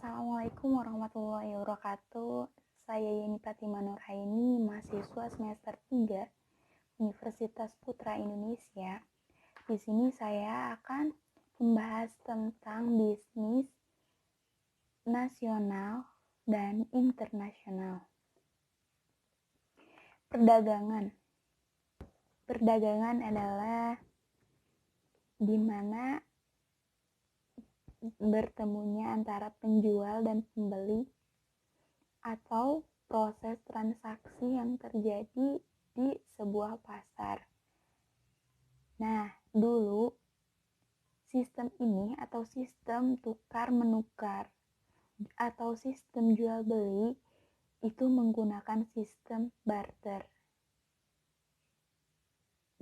Assalamualaikum warahmatullahi wabarakatuh. Saya Yeni Pratima Nurhaini, mahasiswa semester 3 Universitas Putra Indonesia. Di sini saya akan membahas tentang bisnis nasional dan internasional. Perdagangan. Perdagangan adalah di mana bertemunya antara penjual dan pembeli atau proses transaksi yang terjadi di sebuah pasar. Nah, dulu sistem ini atau sistem tukar menukar atau sistem jual beli itu menggunakan sistem barter.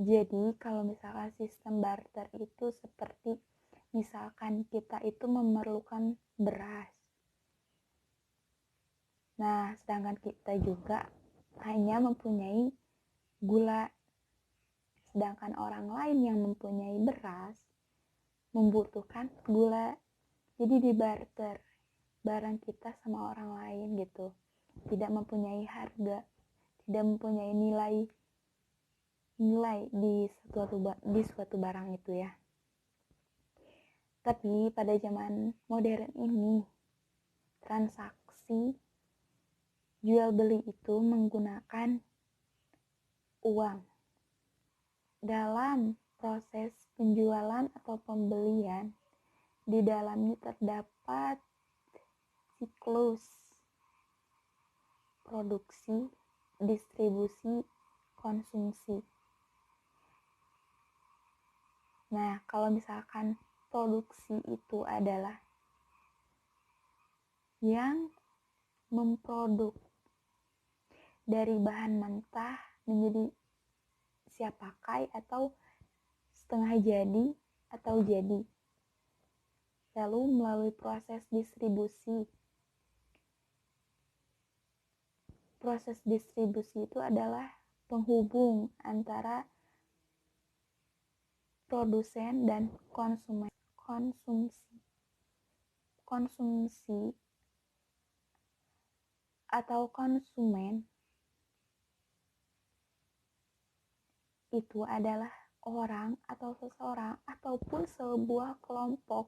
Jadi kalau misalkan sistem barter itu seperti misalkan kita itu memerlukan beras. Nah, sedangkan kita juga hanya mempunyai gula. Sedangkan orang lain yang mempunyai beras membutuhkan gula. Jadi dibarter barang kita sama orang lain gitu. Tidak mempunyai harga, tidak mempunyai nilai di suatu barang itu ya. Tapi pada zaman modern ini, transaksi jual beli itu menggunakan uang. Dalam proses penjualan atau pembelian, di dalamnya terdapat siklus produksi, distribusi, konsumsi. Nah, kalau misalkan produksi itu adalah yang memproduk dari bahan mentah menjadi siap pakai atau setengah jadi atau jadi. Lalu melalui proses distribusi. Proses distribusi itu adalah penghubung antara produsen dan konsumsi atau konsumen itu adalah orang atau seseorang ataupun sebuah kelompok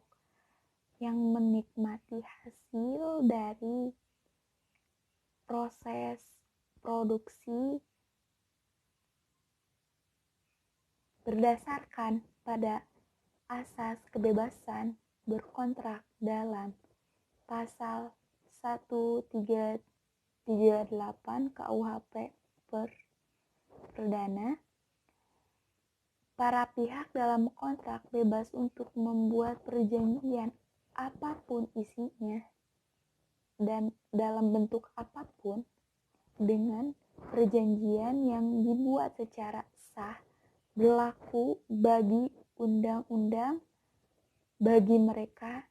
yang menikmati hasil dari proses produksi berdasarkan pada asas kebebasan berkontrak dalam pasal 1338 KUHP Perdana. Para pihak dalam kontrak bebas untuk membuat perjanjian apapun isinya dan dalam bentuk apapun dengan perjanjian yang dibuat secara sah berlaku bagi undang-undang bagi mereka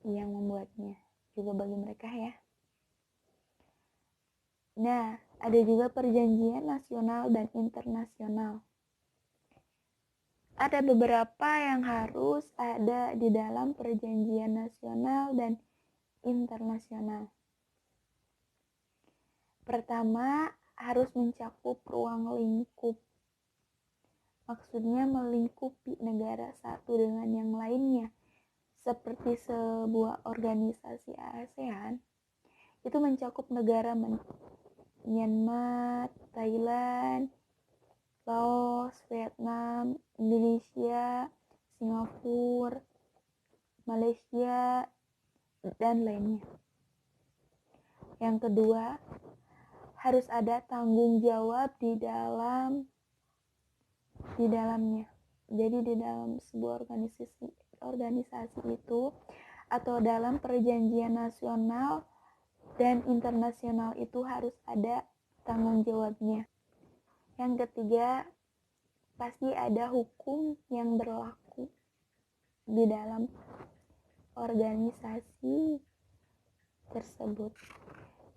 yang membuatnya, juga bagi mereka ya. Nah, ada juga perjanjian nasional dan internasional. Ada beberapa yang harus ada di dalam perjanjian nasional dan internasional. Pertama, harus mencakup ruang lingkup. Maksudnya melingkupi negara satu dengan yang lainnya. Seperti sebuah organisasi ASEAN, itu mencakup negara Myanmar, Thailand, Laos, Vietnam, Indonesia, Singapura, Malaysia, dan lainnya. Yang kedua, harus ada tanggung jawab di dalamnya. Jadi di dalam sebuah organisasi itu atau dalam perjanjian nasional dan internasional itu harus ada tanggung jawabnya. Yang ketiga, pasti ada hukum yang berlaku di dalam organisasi tersebut.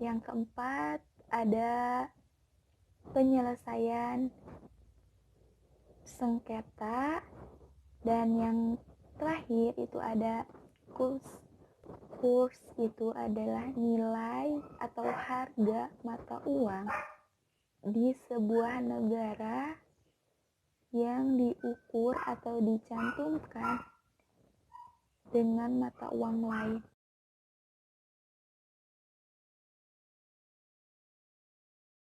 Yang keempat, ada penyelesaian sengketa, dan yang terakhir itu ada Kurs itu adalah nilai atau harga mata uang di sebuah negara yang diukur atau dicantumkan dengan mata uang lain.